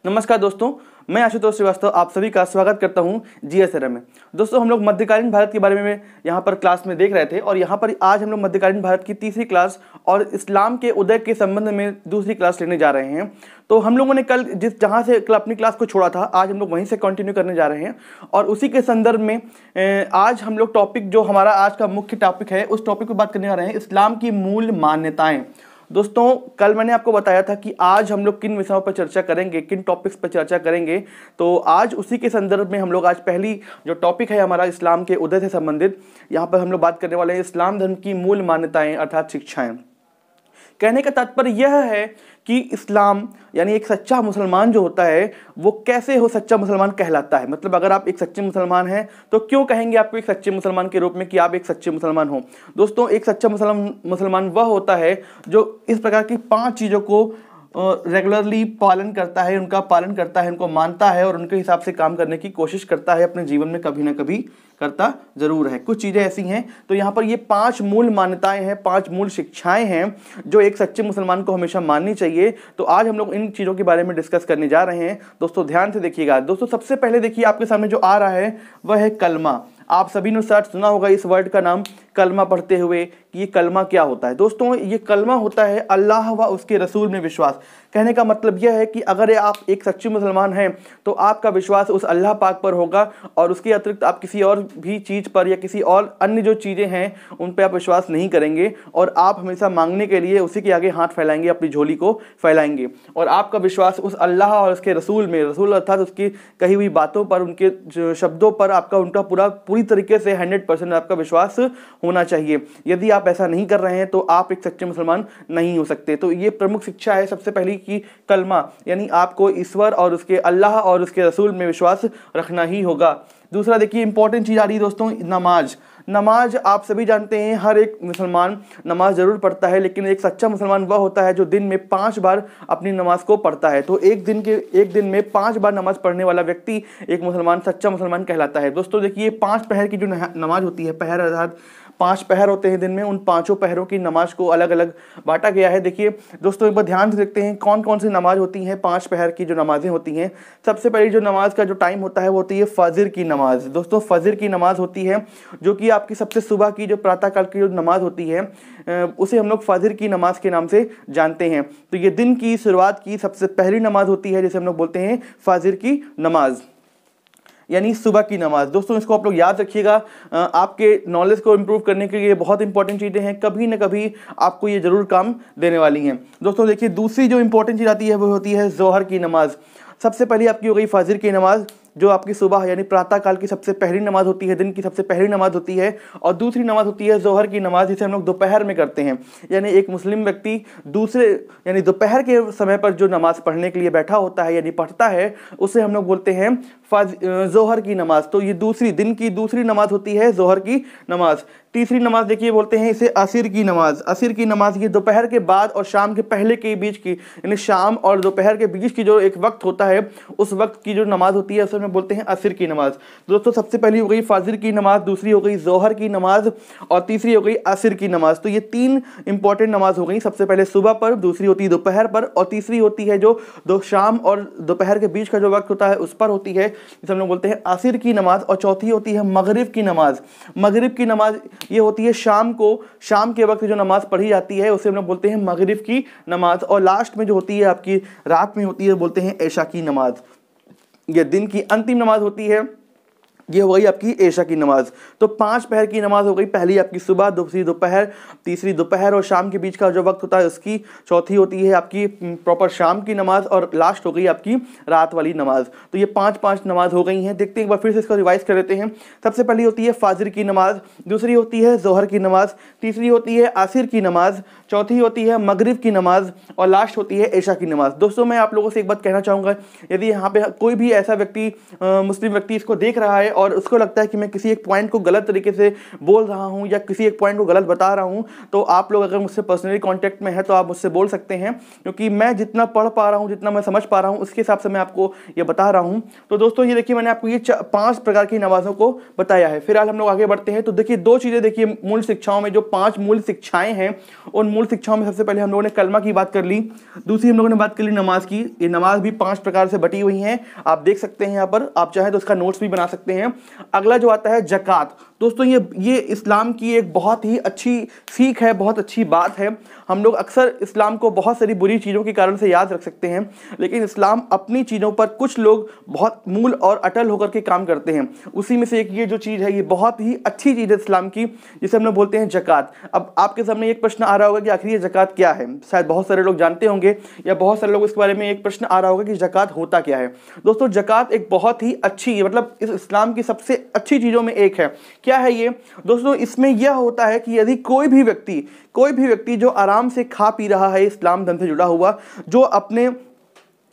नमस्कार दोस्तों, मैं आशुतोष श्रीवास्तव आप सभी का स्वागत करता हूं जीएसआरएम में। दोस्तों, हम लोग मध्यकालीन भारत के बारे में यहाँ पर क्लास में देख रहे थे और यहाँ पर आज हम लोग मध्यकालीन भारत की तीसरी क्लास और इस्लाम के उदय के संबंध में दूसरी क्लास लेने जा रहे हैं। तो हम लोगों ने कल जहाँ से अपनी क्लास को छोड़ा था, आज हम लोग वहीं से कंटिन्यू करने जा रहे हैं और उसी के संदर्भ में आज हम लोग टॉपिक जो हमारा आज का मुख्य टॉपिक है उस टॉपिक पर बात करने जा रहे हैं, इस्लाम की मूल मान्यताएं। दोस्तों, कल मैंने आपको बताया था कि आज हम लोग किन विषयों पर चर्चा करेंगे, किन टॉपिक्स पर चर्चा करेंगे। तो आज उसी के संदर्भ में हम लोग आज पहली जो टॉपिक है हमारा इस्लाम के उदय से संबंधित, यहाँ पर हम लोग बात करने वाले हैं इस्लाम धर्म की मूल मान्यताएं अर्थात शिक्षाएं। कहने का तात्पर्य यह है कि इस्लाम यानी एक सच्चा मुसलमान जो होता है वो कैसे हो सच्चा मुसलमान कहलाता है। मतलब अगर आप एक सच्चे मुसलमान हैं तो क्यों कहेंगे आपको एक सच्चे मुसलमान के रूप में कि आप एक सच्चे मुसलमान हो। दोस्तों, एक सच्चा मुसलमान वह होता है जो इस प्रकार की 5 चीज़ों को रेगुलरली पालन करता है, उनका पालन करता है, उनको मानता है और उनके हिसाब से काम करने की कोशिश करता है, अपने जीवन में कभी ना कभी करता जरूर है। कुछ चीज़ें ऐसी हैं। तो यहाँ पर ये 5 मूल मान्यताएं हैं, 5 मूल शिक्षाएं हैं जो एक सच्चे मुसलमान को हमेशा माननी चाहिए। तो आज हम लोग इन चीज़ों के बारे में डिस्कस करने जा रहे हैं। दोस्तों, ध्यान से देखिएगा। दोस्तों, सबसे पहले देखिए आपके सामने जो आ रहा है वह है कलमा। आप सभी ने शायद सुना होगा इस वर्ड का नाम कलमा पढ़ते हुए कि ये कलमा क्या होता है। दोस्तों, ये कलमा होता है अल्लाह व उसके रसूल में विश्वास। कहने का मतलब यह है कि अगर आप एक सच्चे मुसलमान हैं तो आपका विश्वास उस अल्लाह पाक पर होगा और उसके अतिरिक्त आप किसी और भी चीज़ पर या किसी और अन्य जो चीज़ें हैं उन पर आप विश्वास नहीं करेंगे और आप हमेशा मांगने के लिए उसी के आगे हाथ फैलाएंगे, अपनी झोली को फैलाएंगे और आपका विश्वास उस अल्लाह और उसके रसूल में, रसूल अर्थात उसकी कही हुई बातों पर, उनके शब्दों पर आपका उनका पूरी तरीके से 100% आपका विश्वास होना चाहिए। यदि आप ऐसा नहीं कर रहे हैं तो आप एक सच्चे मुसलमान नहीं हो सकते। तो ये प्रमुख शिक्षा है सबसे पहली कि कलमा यानी आपको ईश्वर और उसके अल्लाह और उसके रसूल में विश्वास रखना ही होगा। दूसरा देखिए इंपॉर्टेंट चीज़ आ रही है दोस्तों, नमाज। नमाज आप सभी जानते हैं, हर एक मुसलमान नमाज ज़रूर पढ़ता है, लेकिन एक सच्चा मुसलमान वह होता है जो दिन में 5 बार अपनी नमाज को पढ़ता है। तो एक दिन में 5 बार नमाज पढ़ने वाला व्यक्ति एक मुसलमान, सच्चा मुसलमान कहलाता है। दोस्तों देखिए, 5 पहर की जो नमाज होती है, पहर अर्थात 5 पहर होते हैं दिन में, उन 5 पहरों की नमाज को अलग अलग बांटा गया है। देखिए दोस्तों, एक बार ध्यान से देखते हैं कौन कौन सी नमाज होती हैं, 5 पहर की जो नमाजें होती हैं। सबसे पहली जो नमाज का जो टाइम होता है वो होती है फजर की नमाज। दोस्तों, फजर की नमाज होती है जो कि आपकी सबसे सुबह की जो प्रातःकाल की जो नमाज होती है उसे हम लोग फजर की नमाज के नाम से जानते हैं। तो ये दिन की शुरुआत की सबसे पहली नमाज होती है जिसे हम लोग बोलते हैं फजर की नमाज यानी सुबह की नमाज। दोस्तों, इसको आप लोग याद रखिएगा, आपके नॉलेज को इम्प्रूव करने के लिए बहुत इंपॉर्टेंट चीज़ें हैं, कभी ना कभी आपको ये ज़रूर काम देने वाली हैं। दोस्तों देखिए, दूसरी जो इंपॉर्टेंट चीज़ आती है वो होती है जोहर की नमाज। सबसे पहले आपकी हो गई फजर की नमाज जो आपकी सुबह यानी प्रातःकाल की सबसे पहली नमाज होती है, दिन की सबसे पहली नमाज होती है। और दूसरी नमाज होती है जोहर की नमाज जिसे हम लोग दोपहर में करते हैं। यानी एक मुस्लिम व्यक्ति दूसरे यानी दोपहर के समय पर जो नमाज पढ़ने के लिए बैठा होता है यानी पढ़ता है उसे हम लोग बोलते हैं जोहर की नमाज। तो ये दिन की दूसरी नमाज होती है जोहर की नमाज। तीसरी नमाज देखिए बोलते हैं इसे असर की नमाज। असर की नमाज ये दोपहर के बाद और शाम के पहले के बीच की यानी शाम और दोपहर के बीच की जो एक वक्त होता है उस वक्त की जो नमाज होती है उसे में बोलते हैं असर की नमाज। दोस्तों, सबसे पहली हो गई फजर की नमाज, दूसरी हो गई जोहर की नमाज और तीसरी हो गई असर की नमाज। तो ये 3 इंपॉर्टेंट नमाज हो गई। सबसे पहले सुबह पर, दूसरी होती है दोपहर पर और तीसरी होती है जो शाम और दोपहर के बीच का जो वक्त होता है उस पर होती है, जिसे हम लोग बोलते हैं असर की नमाज। और चौथी होती है मगरिब की नमाज। मगरिब की नमाज ये होती है शाम के वक्त जो नमाज पढ़ी जाती है उसे हम लोग बोलते हैं मगरिब की नमाज। और लास्ट में जो होती है आपकी रात में होती है बोलते हैं ऐशा की नमाज। ये दिन की अंतिम नमाज होती है, ये हो गई आपकी ऐशा की नमाज। तो 5 पहर की नमाज हो गई, पहली आपकी सुबह, दूसरी दोपहर, तीसरी दोपहर और शाम के बीच का जो वक्त होता है उसकी, चौथी होती है आपकी प्रॉपर शाम की नमाज और लास्ट हो गई आपकी रात वाली नमाज। तो ये 5 नमाज हो गई हैं। देखते हैं एक बार फिर से इसको रिवाइज कर लेते हैं। सबसे पहली होती है फजर की नमाज, दूसरी होती है जोहर की नमाज, तीसरी होती है असर की नमाज, चौथी होती है मगरिब की नमाज और लास्ट होती है ऐशा की नमाज। दोस्तों, मैं आप लोगों से एक बात कहना चाहूँगा, यदि यहाँ पे कोई भी ऐसा व्यक्ति मुस्लिम व्यक्ति इसको देख रहा है और उसको लगता है कि मैं किसी एक पॉइंट को गलत तरीके से बोल रहा हूँ या किसी एक पॉइंट को गलत बता रहा हूँ, तो आप लोग अगर मुझसे पर्सनली कांटेक्ट में है तो आप मुझसे बोल सकते हैं, क्योंकि मैं जितना पढ़ पा रहा हूँ, जितना मैं समझ पा रहा हूँ, उसके हिसाब से मैं आपको ये बता रहा हूँ। तो दोस्तों ये देखिए, मैंने आपको ये 5 प्रकार की नमाज़ों को बताया है। फिलहाल हम लोग आगे बढ़ते हैं। तो देखिए 2 चीज़ें देखिए मूल शिक्षाओं में, जो 5 मूल शिक्षाएं हैं, उन मूल शिक्षाओं में सबसे पहले हम लोगों ने कलमा की बात कर ली, दूसरी हम लोगों ने बात कर ली नमाज की। ये नमाज भी 5 प्रकार से बटी हुई हैं, आप देख सकते हैं यहाँ पर, आप चाहें तो उसका नोट्स भी बना सकते हैं। अगला जो आता है ज़कात। दोस्तों ये इस्लाम की एक बहुत ही अच्छी सीख है, बहुत अच्छी बात है। हम लोग अक्सर इस्लाम को बहुत सारी बुरी चीज़ों के कारण से याद रख सकते हैं, लेकिन इस्लाम अपनी चीज़ों पर कुछ लोग बहुत मूल और अटल होकर के काम करते हैं। उसी में से एक ये जो चीज़ है, ये बहुत ही अच्छी चीज़ है इस्लाम की, जिसे हम लोग बोलते हैं ज़कात। अब आपके सामने एक प्रश्न आ रहा होगा कि आखिर ये ज़कात क्या है। शायद बहुत सारे लोग जानते होंगे या बहुत सारे लोग इसके बारे में एक प्रश्न आ रहा होगा कि ज़कात होता क्या है। दोस्तों ज़कात एक बहुत ही अच्छी, मतलब इस इस्लाम की सबसे अच्छी चीज़ों में एक है। क्या है ये दोस्तों? इसमें यह होता है कि यदि कोई भी व्यक्ति जो आराम से खा पी रहा है, इस्लाम धर्म से जुड़ा हुआ, जो अपने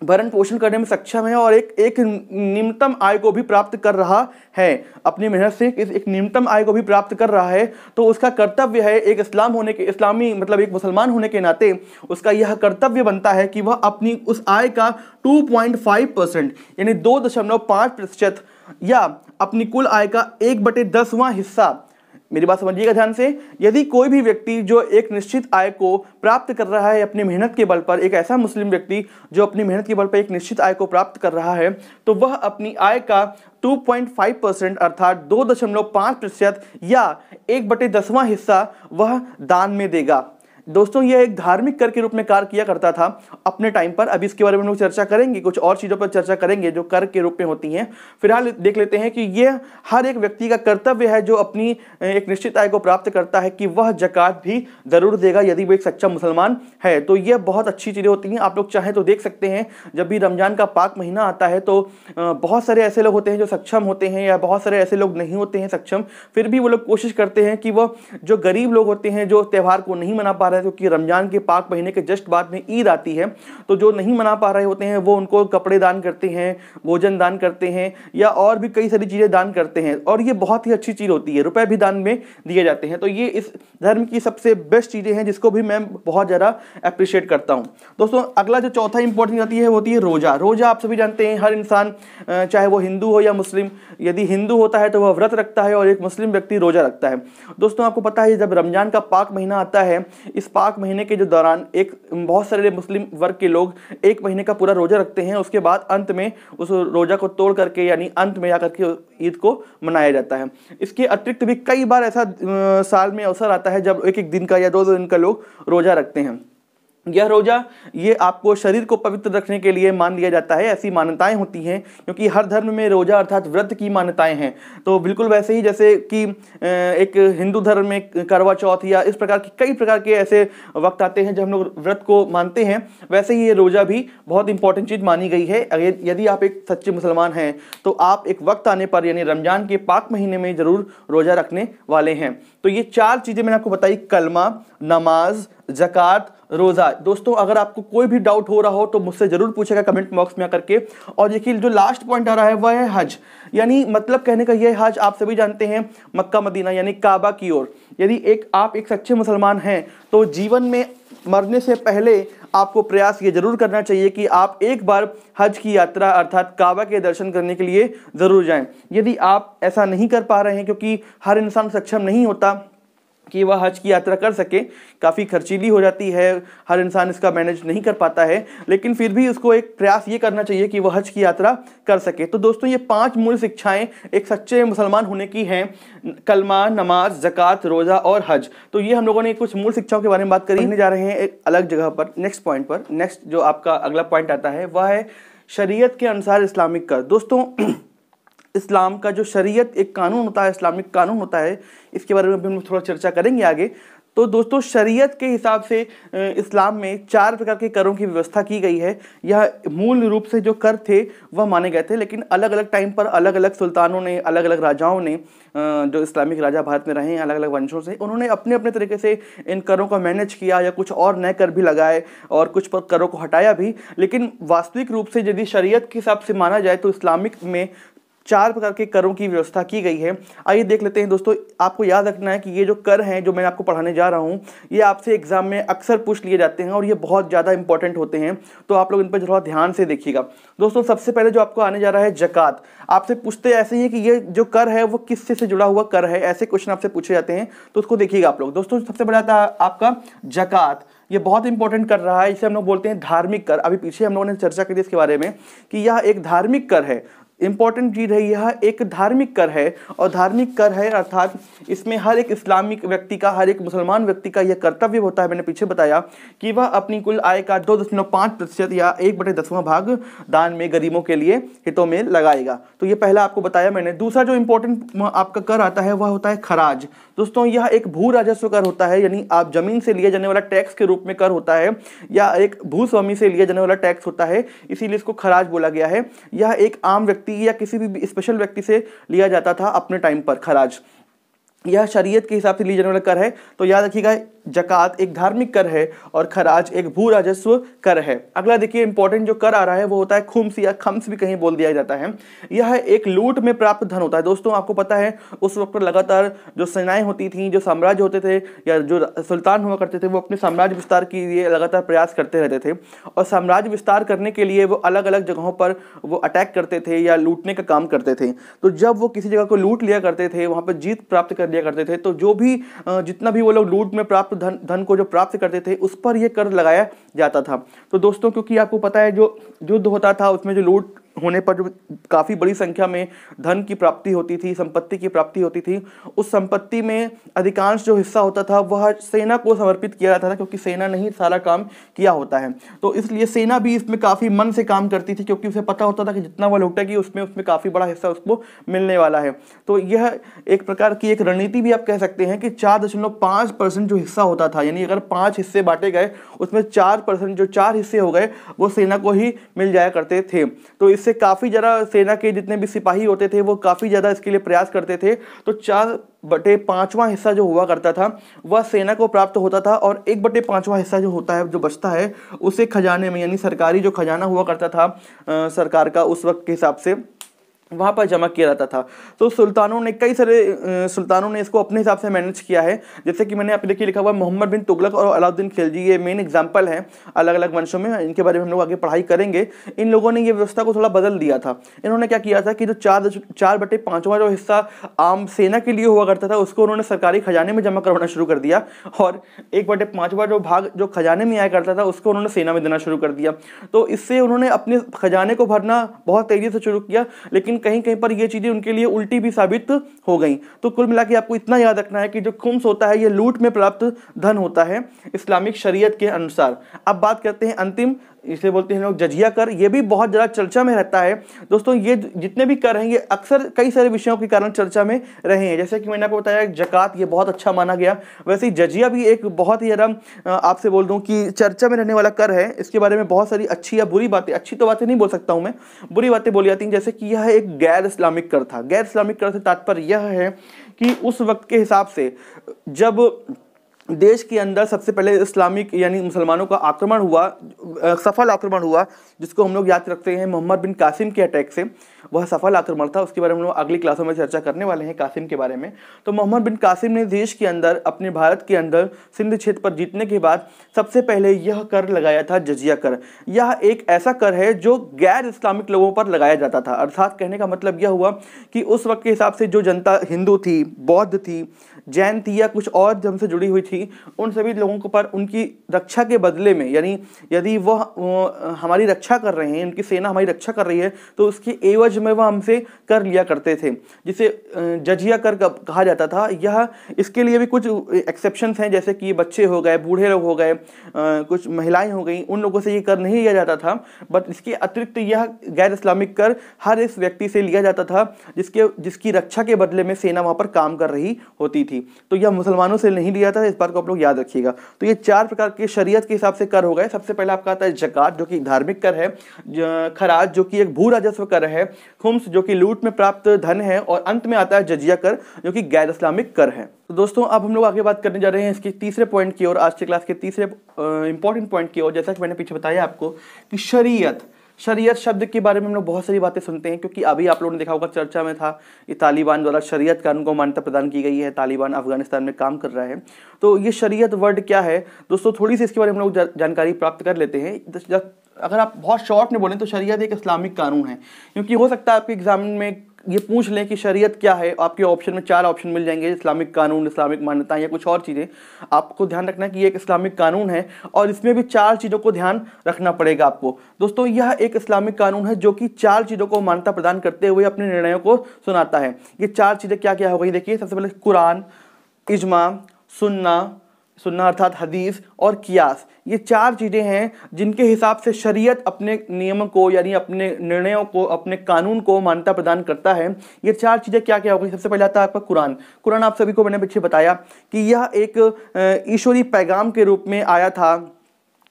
भरण पोषण करने में सक्षम है और एक न्यूनतम आय को भी प्राप्त कर रहा है, अपनी मेहनत से एक न्यूनतम आय को भी प्राप्त कर रहा है, तो उसका कर्तव्य है, एक इस्लामी मतलब एक मुसलमान होने के नाते उसका यह कर्तव्य बनता है कि वह अपनी उस आय का 2.5% यानी 2.5% या अपनी कुल आय का 1/10वां हिस्सा, मेरी बात समझिएगा ध्यान से, यदि कोई भी व्यक्ति जो एक निश्चित आय को प्राप्त कर रहा है अपनी मेहनत के बल पर, एक ऐसा मुस्लिम व्यक्ति जो अपनी मेहनत के बल पर एक निश्चित आय को प्राप्त कर रहा है, तो वह अपनी आय का 2.5% अर्थात 2.5% या 1/10वां हिस्सा वह दान में देगा। दोस्तों यह एक धार्मिक कर के रूप में कार्य किया करता था अपने टाइम पर। अभी इसके बारे में हम लोग चर्चा करेंगे, कुछ और चीज़ों पर चर्चा करेंगे जो कर के रूप में होती हैं। फिलहाल देख लेते हैं कि यह हर एक व्यक्ति का कर्तव्य है जो अपनी एक निश्चित आय को प्राप्त करता है कि वह ज़कात भी ज़रूर देगा यदि वो एक सच्चा मुसलमान है। तो यह बहुत अच्छी चीज़ें होती हैं। आप लोग चाहें तो देख सकते हैं, जब भी रमज़ान का पाक महीना आता है तो बहुत सारे ऐसे लोग होते हैं जो सक्षम होते हैं, या बहुत सारे ऐसे लोग नहीं होते हैं सक्षम, फिर भी वो लोग कोशिश करते हैं कि वह जो गरीब लोग होते हैं, जो त्यौहार को नहीं मना पा रहे हैं, क्योंकि रमजान के पाक महीने के जस्ट बाद में ईद आती है, तो जो नहीं मना पा रहे होते हैं वो उनको कपड़े दान करते हैं, भोजन दान करते हैं, या और भी कई सारी चीज़ें दान करते हैं, और ये बहुत ही अच्छी चीज़ होती है। रुपए भी दान में दिए जाते हैं। तो ये इस धर्म की सबसे बेस्ट चीज़ें हैं जिसको भी मैं बहुत ज़्यादा अप्रिशिएट करता हूँ। दोस्तों अगला जो चौथा इंपॉर्टेंट होती है वो होती है रोज़ा। रोज़ा आप सभी जानते हैं, हर इंसान चाहे वो हिंदू हो या मुस्लिम, यदि हिंदू होता है तो वह व्रत रखता है और एक मुस्लिम व्यक्ति रोज़ा रखता है। दोस्तों आपको पता है जब रमजान का पाक महीना आता है, इस पाक महीने के जो दौरान एक बहुत सारे मुस्लिम वर्ग के लोग 1 महीने का पूरा रोज़ा रखते हैं। उसके बाद अंत में उस रोज़ा को तोड़ करके, यानी अंत में आकर के ईद को मनाया जाता है। इसके अतिरिक्त भी कई बार ऐसा साल में अवसर आता है जब 1-1 दिन का या 2-2 दिन का लोग रोज़ा रखते हैं। यह रोज़ा ये आपको शरीर को पवित्र रखने के लिए मान लिया जाता है, ऐसी मान्यताएं होती हैं, क्योंकि हर धर्म में रोज़ा अर्थात व्रत की मान्यताएं हैं। तो बिल्कुल वैसे ही जैसे कि एक हिंदू धर्म में करवा चौथ या इस प्रकार की कई प्रकार के ऐसे वक्त आते हैं जब हम लोग व्रत को मानते हैं, वैसे ही ये रोज़ा भी बहुत इंपॉर्टेंट चीज़ मानी गई है। यदि आप एक सच्चे मुसलमान हैं तो आप एक वक्त आने पर, यानी रमजान के पाक महीने में ज़रूर रोज़ा रखने वाले हैं। तो ये 4 चीज़ें मैंने आपको बताई, कलमा, नमाज, ज़कात, रोज़ा। दोस्तों अगर आपको कोई भी डाउट हो रहा हो तो मुझसे ज़रूर पूछेगा कमेंट बॉक्स में आकर के। और देखिए जो लास्ट पॉइंट आ रहा है वह है हज, यानी मतलब कहने का यह हज आप सभी जानते हैं मक्का मदीना यानी काबा की ओर। यदि आप एक सच्चे मुसलमान हैं तो जीवन में मरने से पहले आपको प्रयास ये जरूर करना चाहिए कि आप एक बार हज की यात्रा अर्थात काबा के दर्शन करने के लिए ज़रूर जाएं। यदि आप ऐसा नहीं कर पा रहे हैं, क्योंकि हर इंसान सक्षम नहीं होता कि वह हज की यात्रा कर सके, काफ़ी खर्चीली हो जाती है, हर इंसान इसका मैनेज नहीं कर पाता है, लेकिन फिर भी उसको एक प्रयास ये करना चाहिए कि वह हज की यात्रा कर सके। तो दोस्तों ये 5 मूल शिक्षाएं एक सच्चे मुसलमान होने की हैं, कलमा, नमाज, ज़कात, रोज़ा और हज। तो ये हम लोगों ने कुछ मूल शिक्षाओं के बारे में बात करने जा रहे हैं एक अलग जगह पर, नेक्स्ट पॉइंट पर। नेक्स्ट जो आपका अगला पॉइंट आता है वह है शरीयत के अनुसार इस्लामिक कर। दोस्तों इस्लाम का जो शरीयत एक कानून होता है, इस्लामिक कानून होता है, इसके बारे में भी हम थोड़ा चर्चा करेंगे आगे। तो दोस्तों शरीयत के हिसाब से इस्लाम में 4 प्रकार के करों की व्यवस्था की गई है। यह मूल रूप से जो कर थे वह माने गए थे, लेकिन अलग अलग टाइम पर अलग अलग सुल्तानों ने, अलग अलग राजाओं ने, जो इस्लामिक राजा भारत में रहे हैं अलग अलग वंशों से, उन्होंने अपने अपने तरीके से इन करों को मैनेज किया, या कुछ और नए कर भी लगाए और कुछ करों को हटाया भी। लेकिन वास्तविक रूप से यदि शरीयत के हिसाब से माना जाए तो इस्लामिक में 4 प्रकार के करों की व्यवस्था की गई है। आइए देख लेते हैं दोस्तों। आपको याद रखना है कि ये जो कर हैं जो मैं आपको पढ़ाने जा रहा हूँ, ये आपसे एग्जाम में अक्सर पूछ लिए जाते हैं और ये बहुत ज़्यादा इंपॉर्टेंट होते हैं, तो आप लोग इन पर थोड़ा ध्यान से देखिएगा। दोस्तों सबसे पहले जो आपको आने जा रहा है ज़कात। आपसे पूछते ऐसे ही है कि ये जो कर है वो किससे से जुड़ा हुआ कर है, ऐसे क्वेश्चन आपसे पूछे जाते हैं, तो उसको देखिएगा आप लोग। दोस्तों सबसे बड़ा आता है आपका ज़कात। ये बहुत इंपॉर्टेंट कर रहा है, इसे हम लोग बोलते हैं धार्मिक कर। अभी पीछे हम लोगों ने चर्चा की थी इसके बारे में कि यह एक धार्मिक कर है। इंपॉर्टेंट चीज़ है, यह एक धार्मिक कर है और धार्मिक कर है अर्थात इसमें हर एक इस्लामिक व्यक्ति का, हर एक मुसलमान व्यक्ति का यह कर्तव्य होता है, मैंने पीछे बताया, कि वह अपनी कुल आय का 2.5% या 1/10वां भाग दान में गरीबों के लिए हितों में लगाएगा। तो ये पहला आपको बताया मैंने। दूसरा जो इंपॉर्टेंट आपका कर आता है वह होता है खराज। दोस्तों यह एक भू राजस्व कर होता है, यानी आप जमीन से लिए जाने वाला टैक्स के रूप में कर होता है, या एक भूस्वामी से लिए जाने वाला टैक्स होता है, इसीलिए इसको खराज बोला गया है। यह एक आम व्यक्ति या किसी भी स्पेशल व्यक्ति से लिया जाता था अपने टाइम पर खराज। यह शरीयत के हिसाब से लिए जाने वाला कर है, तो याद रखिएगा ज़कात एक धार्मिक कर है और खराज एक भू राजस्व कर है। अगला देखिए इंपॉर्टेंट जो कर आ रहा है वो होता है खुम्स या खम्स भी कहीं बोल दिया जाता है। यह एक लूट में प्राप्त धन होता है। दोस्तों आपको पता है उस वक्त पर लगातार जो सेनाएं होती थीं, जो साम्राज्य होते थे या जो सुल्तान हुआ करते थे, वो अपने साम्राज्य विस्तार के लिए लगातार प्रयास करते रहते थे और साम्राज्य विस्तार करने के लिए वो अलग अलग जगहों पर वो अटैक करते थे या लूटने का काम करते थे। तो जब वो किसी जगह को लूट लिया करते थे, वहाँ पर जीत प्राप्त कर लिया करते थे, तो जो भी जितना भी वो लोग लूट में प्राप्त धन को जो प्राप्त करते थे उस पर ये कर लगाया जाता था। तो दोस्तों क्योंकि आपको पता है जो युद्ध होता था उसमें जो लूट होने पर जो काफ़ी बड़ी संख्या में धन की प्राप्ति होती थी, संपत्ति की प्राप्ति होती थी, उस संपत्ति में अधिकांश जो हिस्सा होता था वह सेना को समर्पित किया जाता था, क्योंकि सेना ने ही सारा काम किया होता है। तो इसलिए सेना भी इसमें काफ़ी मन से काम करती थी, क्योंकि उसे पता होता था कि जितना वह लूटेगी उसमें काफ़ी बड़ा हिस्सा उसको मिलने वाला है। तो यह एक प्रकार की एक रणनीति भी आप कह सकते हैं कि 4.5% जो हिस्सा होता था, यानी अगर 5 हिस्से बांटे गए उसमें 4% जो 4 हिस्से हो गए वो सेना को ही मिल जाया करते थे। तो इससे काफ़ी ज़्यादा सेना के जितने भी सिपाही होते थे वो काफ़ी ज़्यादा इसके लिए प्रयास करते थे। तो 4/5वां हिस्सा जो हुआ करता था वह सेना को प्राप्त होता था और 1/5वां हिस्सा जो होता है, जो बचता है, उसे खजाने में, यानी सरकारी जो खजाना हुआ करता था सरकार का उस वक्त के हिसाब से, वहाँ पर जमा किया जाता था। तो कई सारे सुल्तानों ने इसको अपने हिसाब से मैनेज किया है। जैसे कि मैंने आप देखिए लिखा हुआ मोहम्मद बिन तुगलक और अलाउद्दीन खिलजी, ये मेन एग्जाम्पल हैं अलग अलग वंशों में, इनके बारे में हम लोग आगे पढ़ाई करेंगे। इन लोगों ने ये व्यवस्था को थोड़ा बदल दिया था। इन्होंने क्या किया था कि जो 4/5वां जो हिस्सा आम सेना के लिए हुआ करता था उसको उन्होंने सरकारी खजाने में जमा करवाना शुरू कर दिया, और 1/5वां जो भाग जो खजाने में आया करता था उसको उन्होंने सेना में देना शुरू कर दिया। तो इससे उन्होंने अपने खजाने को भरना बहुत तेजी से शुरू किया, लेकिन कहीं कहीं पर ये चीजें उनके लिए उल्टी भी साबित हो गई। तो कुल मिला के आपको इतना याद रखना है कि जो खुम्स होता है ये लूट में प्राप्त धन होता है इस्लामिक शरीयत के अनुसार। अब बात करते हैं अंतिम, इसे बोलते हैं लोग जजिया कर। ये भी बहुत ज़्यादा चर्चा में रहता है। दोस्तों ये जितने भी कर हैं ये अक्सर कई सारे विषयों के कारण चर्चा में रहे हैं। जैसे कि मैंने आपको बताया ज़कात, ये बहुत अच्छा माना गया। वैसे ही जजिया भी एक बहुत ही ज़्यादा आपसे बोल दूं कि चर्चा में रहने वाला कर है। इसके बारे में बहुत सारी अच्छी या बुरी बातें, अच्छी तो बातें नहीं बोल सकता हूँ मैं, बुरी बातें बोली जाती हैं। जैसे कि यह एक गैर इस्लामिक कर था। गैर इस्लामिक कर से तात्पर्य यह है कि उस वक्त के हिसाब से जब देश के अंदर सबसे पहले इस्लामिक यानी मुसलमानों का आक्रमण हुआ, सफल आक्रमण हुआ, जिसको हम लोग याद रखते हैं मोहम्मद बिन कासिम के अटैक से, वह सफल आक्रमण था। उसके बारे में हम लोग अगली क्लासों में चर्चा करने वाले हैं कासिम के बारे में। तो मोहम्मद बिन कासिम ने देश के अंदर, अपने भारत के अंदर सिंध क्षेत्र पर जीतने के बाद सबसे पहले यह कर लगाया था जजिया कर। यह एक ऐसा कर है जो गैर इस्लामिक लोगों पर लगाया जाता था। अर्थात कहने का मतलब यह हुआ कि उस वक्त के हिसाब से जो जनता हिंदू थी, बौद्ध थी, जैन थी या कुछ और धर्म से जुड़ी हुई थी, उन सभी लोगों के पर उनकी रक्षा के बदले में, यानी यदि वह हमारी रक्षा कर रहे हैं, उनकी सेना हमारी रक्षा कर रही है, तो उसके एवज में वह हमसे कर लिया करते थे, जिसे जजिया कर कहा जाता था। यह इसके लिए भी कुछ एक्सेप्शंस हैं, जैसे कि बच्चे हो गए, बूढ़े लोग हो गए, कुछ महिलाएं हो गई, उन लोगों से ये कर नहीं लिया जाता था। बट इसके अतिरिक्त यह गैर इस्लामिक कर हर इस व्यक्ति से लिया जाता था जिसकी रक्षा के बदले में सेना वहाँ पर काम कर रही होती थी। तो यह मुसलमानों से नहीं लिया था, इस बात को आप लोग याद रखिएगा। तो ये 4 प्रकार के शरीयत के हिसाब से कर हो गए। सबसे पहले आपका आता है ज़कात, जो कि धार्मिक कर है, खराज जो कि एक भू राजस्व कर है, खुम्स जो कि लूट में प्राप्त धन है, और अंत में आता है जजिया कर जो कि गैर इस्लामिक कर है। तो दोस्तों अब हम लोग आगे बात करने जा रहे हैं इसके तीसरे पॉइंट की ओर, आज के क्लास के तीसरे इंपॉर्टेंट पॉइंट की ओर। जैसा कि मैंने पीछे बताया आपको कि शरीयत शब्द के बारे में हम लोग बहुत सारी बातें सुनते हैं, क्योंकि अभी आप लोगों ने देखा होगा चर्चा में था कि तालिबान द्वारा शरीयत कानून को मान्यता प्रदान की गई है। तालिबान अफगानिस्तान में काम कर रहा है। तो ये शरीयत वर्ड क्या है दोस्तों, थोड़ी सी इसके बारे में हम लोग जानकारी प्राप्त कर लेते हैं। अगर आप बहुत शॉर्ट में बोलें तो शरीयत एक इस्लामिक कानून है, क्योंकि हो सकता है आपके एग्जाम में ये पूछ लें कि शरीयत क्या है। आपके ऑप्शन में 4 ऑप्शन मिल जाएंगे, इस्लामिक कानून, इस्लामिक मान्यता या कुछ और चीज़ें। आपको ध्यान रखना है कि ये एक इस्लामिक कानून है और इसमें भी 4 चीज़ों को ध्यान रखना पड़ेगा आपको। दोस्तों यह एक इस्लामिक कानून है जो कि 4 चीज़ों को मान्यता प्रदान करते हुए अपने निर्णयों को सुनाता है। ये 4 चीज़ें क्या क्या हो गई देखिए। सबसे पहले कुरान, इजमा, सुन्ना अर्थात हदीस और कियास। ये 4 चीज़ें हैं जिनके हिसाब से शरीयत अपने नियमों को यानी अपने निर्णयों को, अपने कानून को मान्यता प्रदान करता है। ये 4 चीज़ें क्या क्या होगी। सबसे पहले आता है आपका कुरान। कुरान आप सभी को मैंने पीछे बताया कि यह एक ईश्वरी पैगाम के रूप में आया था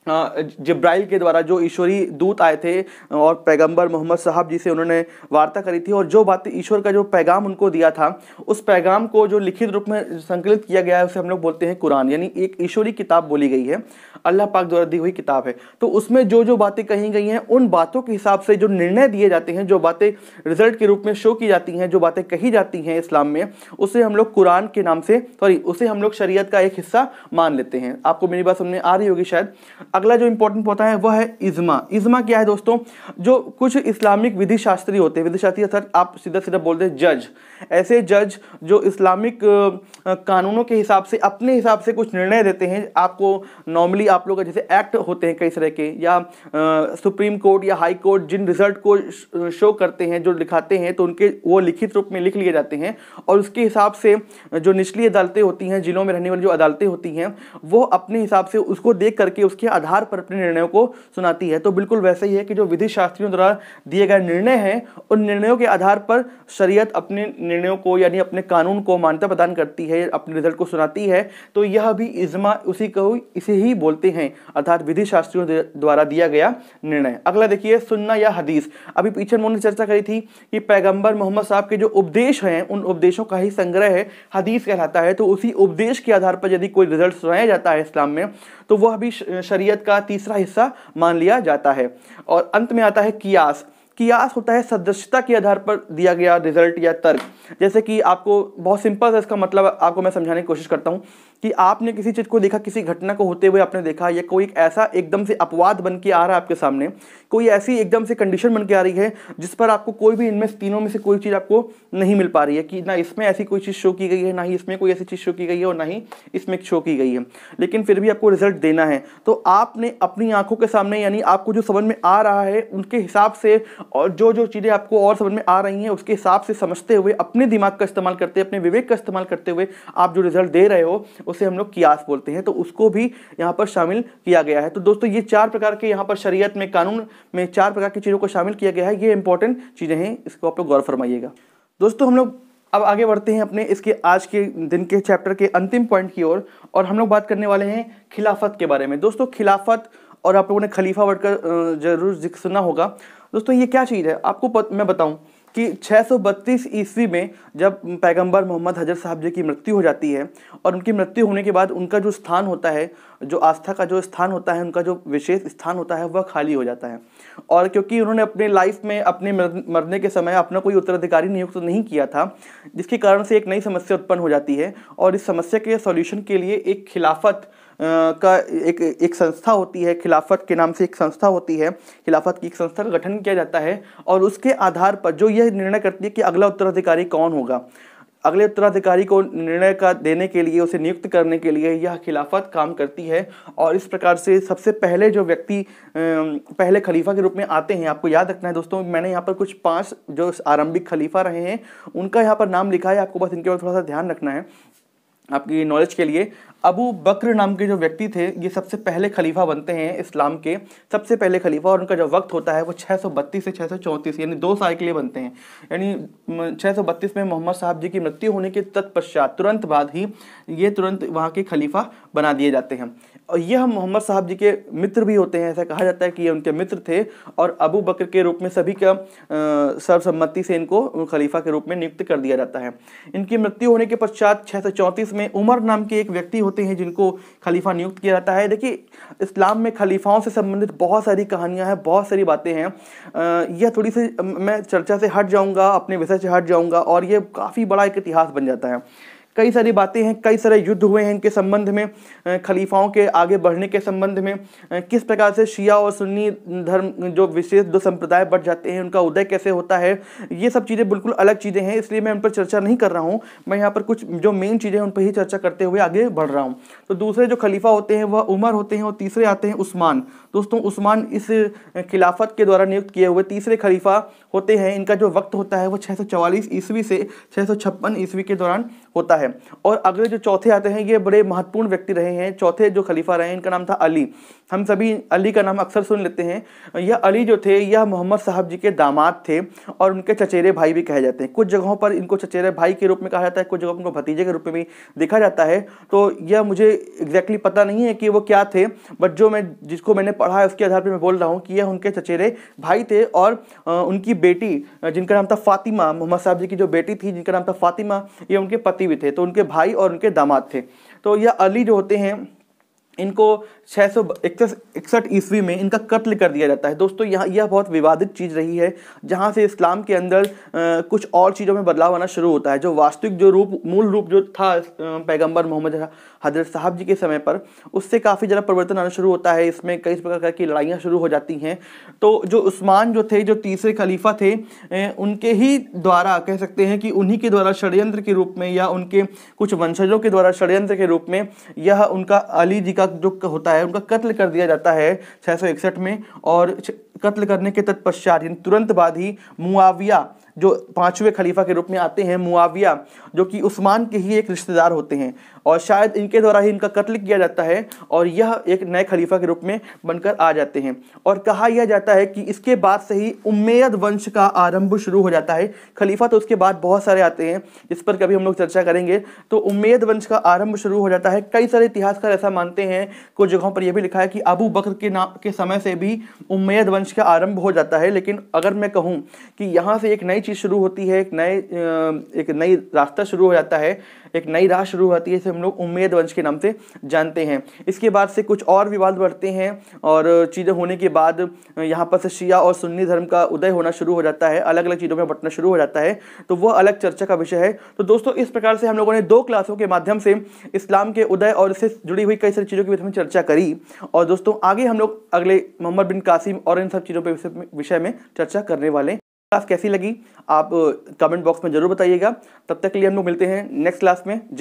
जिब्राइल के द्वारा, जो ईश्वरी दूत आए थे और पैगंबर मोहम्मद साहब जी से उन्होंने वार्ता करी थी, और जो बातें ईश्वर का जो पैगाम उनको दिया था, उस पैगाम को जो लिखित रूप में संकलित किया गया है उसे हम लोग बोलते हैं कुरान। यानी एक ईश्वरी किताब बोली गई है, अल्लाह पाक द्वारा दी हुई किताब है। तो उसमें जो जो बातें कही गई हैं उन बातों के हिसाब से जो निर्णय दिए जाते हैं, जो बातें रिजल्ट के रूप में शो की जाती हैं, जो बातें कही जाती हैं इस्लाम में, उसे हम लोग कुरान के नाम से उसे हम लोग शरीयत का एक हिस्सा मान लेते हैं। आपको मेरी बात समझ में आ रही होगी शायद। अगला जो इंपॉर्टेंट होता है वह है इज्मा। इज्मा क्या है दोस्तों, जो कुछ इस्लामिक विधि शास्त्री होते हैं, विधि शास्त्री अर्थात आप सीधा सीधा बोलते हैं जज, ऐसे जज जो इस्लामिक कानूनों के हिसाब से अपने हिसाब से कुछ निर्णय देते हैं। आपको नॉर्मली आप लोग जैसे एक्ट होते हैं कई तरह के, या सुप्रीम कोर्ट या हाई कोर्ट जिन रिजल्ट को शो करते हैं, जो दिखाते हैं, तो उनके वो लिखित रूप में लिख लिए जाते हैं और उसके हिसाब से जो निचली अदालतें होती हैं, जिलों में रहने वाली जो अदालतें होती हैं, वो अपने हिसाब से उसको देख करके उसके आधार पर अपने निर्णयों को सुनाती है। तो बिल्कुल वैसे ही है कि जो विधि शास्त्रियों द्वारा दिए गए निर्णय हैं, उन निर्णयों के आधार पर शरीयत अपने निर्णयों को यानी अपने कानून को मान्यता प्रदान करती है, अपने रिजल्ट को सुनाती है। तो यह भी इज्मा इसे ही बोलते हैं, अर्थात विधि शास्त्रियों द्वारा दिया गया निर्णय। अगला देखिए सुन्ना या हदीस। अभी पीछे उन्होंने चर्चा करी थी कि पैगंबर मोहम्मद साहब के जो उपदेश हैं, उन उपदेशों का ही संग्रह है हदीस कहलाता है। तो उसी उपदेश के आधार पर यदि कोई रिजल्ट सुनाया जाता है इस्लाम में, तो वह भी शरीयत का तीसरा हिस्सा मान लिया जाता है। और अंत में आता है कियास। कियास होता है सदस्यता के आधार पर दिया गया रिजल्ट या तर्क। जैसे कि आपको बहुत सिंपल है इसका मतलब आपको मैं समझाने की कोशिश करता हूँ कि आपने किसी चीज़ को देखा, किसी घटना को होते हुए आपने देखा, या कोई एक ऐसा एकदम से अपवाद बन के आ रहा है आपके सामने, कोई ऐसी एकदम से कंडीशन बन के आ रही है जिस पर आपको कोई भी इनमें तीनों में से कोई चीज़ आपको नहीं मिल पा रही है, कि ना इसमें ऐसी कोई चीज़ शो की गई है, ना ही इसमें कोई ऐसी चीज़ शो की गई है और ना ही इसमें शो की गई है, लेकिन फिर भी आपको रिजल्ट देना है। तो आपने अपनी आंखों के सामने यानी आपको जो समझ में आ रहा है उनके हिसाब से, और जो जो चीज़ें आपको और समझ में आ रही हैं उसके हिसाब से समझते हुए, अपने दिमाग का इस्तेमाल करते, अपने विवेक का इस्तेमाल करते हुए आप जो रिजल्ट दे रहे हो उसे हम लोग कियास बोलते हैं। तो उसको भी यहाँ पर शामिल किया गया है। तो दोस्तों ये 4 प्रकार के यहाँ पर शरीयत में, कानून में 4 प्रकार की चीज़ों को शामिल किया गया है। ये इंपॉर्टेंट चीज़ें हैं, इसको आप लोग गौर फरमाइएगा। दोस्तों हम लोग अब आगे बढ़ते हैं अपने इसके आज के दिन के चैप्टर के अंतिम पॉइंट की ओर, और हम लोग बात करने वाले हैं खिलाफत के बारे में। दोस्तों खिलाफत, और आप लोगों ने खलीफा वर्ड का जरूर जिक्र सुना होगा। दोस्तों ये क्या चीज़ है आपको मैं बताऊं कि 632 ईस्वी में जब पैगंबर मोहम्मद हजरत साहब जी की मृत्यु हो जाती है, और उनकी मृत्यु होने के बाद उनका जो स्थान होता है, जो आस्था का जो स्थान होता है, उनका जो विशेष स्थान होता है, वह खाली हो जाता है। और क्योंकि उन्होंने अपने लाइफ में अपने मरने के समय अपना कोई उत्तराधिकारी नियुक्त नहीं किया था, जिसके कारण से एक नई समस्या उत्पन्न हो जाती है। और इस समस्या के सॉल्यूशन के लिए एक खिलाफत का एक संस्था होती है, खिलाफत के नाम से एक संस्था होती है, खिलाफत की एक संस्था का गठन किया जाता है, और उसके आधार पर जो यह निर्णय करती है कि अगला उत्तराधिकारी कौन होगा, अगले उत्तराधिकारी को निर्णय का देने के लिए, उसे नियुक्त करने के लिए यह खिलाफत काम करती है। और इस प्रकार से सबसे पहले जो व्यक्ति पहले खलीफा के रूप में आते हैं, आपको याद रखना है दोस्तों, मैंने यहाँ पर कुछ 5 जो आरंभिक खलीफा रहे हैं उनका यहाँ पर नाम लिखा है, आपको बस इनके ऊपर थोड़ा सा ध्यान रखना है आपकी नॉलेज के लिए। अबू बकर नाम के जो व्यक्ति थे, ये सबसे पहले खलीफा बनते हैं इस्लाम के, सबसे पहले खलीफा, और उनका जो वक्त होता है वो 632 से 634 यानी 2 साल के लिए बनते हैं। यानी 632 में मोहम्मद साहब जी की मृत्यु होने के तत्पश्चात तुरंत बाद ही ये तुरंत वहाँ के खलीफा बना दिए जाते हैं। और यह मोहम्मद साहब जी के मित्र भी होते हैं, ऐसा कहा जाता है कि ये उनके मित्र थे और अबू बकर के रूप में सभी का सर्वसम्मति से इनको खलीफा के रूप में नियुक्त कर दिया जाता है। इनकी मृत्यु होने के पश्चात 634 में उमर नाम के एक व्यक्ति होते हैं जिनको खलीफा नियुक्त किया जाता है। देखिए, इस्लाम में खलीफाओं से संबंधित बहुत सारी कहानियाँ हैं, बहुत सारी बातें हैं। यह थोड़ी सी मैं चर्चा से हट जाऊँगा, अपने विषय से हट जाऊँगा और ये काफ़ी बड़ा एक इतिहास बन जाता है। कई सारी बातें हैं, कई सारे युद्ध हुए हैं इनके संबंध में, खलीफाओं के आगे बढ़ने के संबंध में, किस प्रकार से शिया और सुन्नी धर्म जो विशेष दो संप्रदाय बढ़ जाते हैं उनका उदय कैसे होता है, ये सब चीज़ें बिल्कुल अलग चीज़ें हैं, इसलिए मैं उन पर चर्चा नहीं कर रहा हूँ। मैं यहाँ पर कुछ जो मेन चीज़ें हैं उन पर ही चर्चा करते हुए आगे बढ़ रहा हूँ। तो दूसरे जो खलीफा होते हैं वह उमर होते हैं और तीसरे आते हैं उस्मान। दोस्तों, उस्मान इस खिलाफत के द्वारा नियुक्त किए हुए तीसरे खलीफा होते हैं। इनका जो वक्त होता है वो 644 ईस्वी से 656 ईस्वी के दौरान होता है। और अगले जो चौथे आते हैं ये बड़े महत्वपूर्ण व्यक्ति रहे हैं। चौथे जो खलीफा रहे हैं इनका नाम था अली। हम सभी अली का नाम अक्सर सुन लेते हैं। यह अली जो थे यह मोहम्मद साहब जी के दामाद थे और उनके चचेरे भाई भी कहे जाते हैं। कुछ जगहों पर इनको चचेरे भाई के रूप में कहा जाता है, कुछ जगहों पर इनको भतीजे के रूप में भी देखा जाता है। तो यह मुझे एग्जैक्टली पता नहीं है कि वो क्या थे, बट जो मैं जिसको मैंने पढ़ा है उसके आधार पर मैं बोल रहा हूँ कि यह उनके चचेरे भाई थे और उनकी बेटी जिनका नाम था फातिमा, मोहम्मद साहब जी की जो बेटी थी जिनका नाम था फातिमा, ये उनके पति भी थे। तो उनके भाई और उनके दामाद थे। तो यह अली जो होते हैं इनको 661 ईस्वी में इनका कत्ल कर दिया जाता है। दोस्तों, यह बहुत विवादित चीज़ रही है जहाँ से इस्लाम के अंदर कुछ और चीज़ों में बदलाव आना शुरू होता है। जो वास्तविक जो रूप मूल रूप जो था पैगंबर मोहम्मद हजरत साहब जी के समय पर, उससे काफ़ी ज़्यादा परिवर्तन आना शुरू होता है। इसमें कई प्रकार की लड़ाइयाँ शुरू हो जाती हैं। तो जो उस्मान जो थे, जो तीसरे खलीफा थे, उनके ही द्वारा कह सकते हैं कि उन्हीं के द्वारा षड्यंत्र के रूप में या उनके कुछ वंशजों के द्वारा षड्यंत्र के रूप में यह उनका अली जी का जो होता है उनका कत्ल कर दिया जाता है 661 में। और कत्ल करने के तत्पश्चात तुरंत बाद ही मुआविया जो पांचवें खलीफा के रूप में आते हैं, मुआविया जो कि उस्मान के ही एक रिश्तेदार होते हैं और शायद इनके द्वारा ही इनका कत्ल किया जाता है और यह एक नए खलीफा के रूप में बनकर आ जाते हैं। और कहा यह जाता है कि इसके बाद से ही उम्मयद वंश का आरंभ शुरू हो जाता है। खलीफा तो उसके बाद बहुत सारे आते हैं, इस पर कभी हम लोग चर्चा करेंगे। तो उम्मयद वंश का आरंभ शुरू हो जाता है। कई सारे इतिहासकार ऐसा मानते हैं, कुछ जगहों पर यह भी लिखा है कि अबू बकर के नाम के समय से भी उम्मयद वंश का आरंभ हो जाता है। लेकिन अगर मैं कहूँ कि यहाँ से एक नई चीज़ शुरू होती है, एक नई रास्ता शुरू हो जाता है, एक नई राह शुरू होती है, इसे हम लोग उम्मयद वंश के नाम से जानते हैं। इसके बाद से कुछ और विवाद बढ़ते हैं और चीज़ें होने के बाद यहाँ पर से शिया और सुन्नी धर्म का उदय होना शुरू हो जाता है, अलग अलग चीज़ों में बंटना शुरू हो जाता है। तो वह अलग चर्चा का विषय है। तो दोस्तों, इस प्रकार से हम लोगों ने 2 क्लासों के माध्यम से इस्लाम के उदय और इससे जुड़ी हुई कई सारी चीज़ों की में चर्चा करी। और दोस्तों, आगे हम लोग अगले मोहम्मद बिन कासिम और इन सब चीज़ों पर विषय में चर्चा करने वाले। क्लास कैसी लगी आप कमेंट बॉक्स में जरूर बताइएगा। तब तक के लिए हम लोग मिलते हैं नेक्स्ट क्लास में।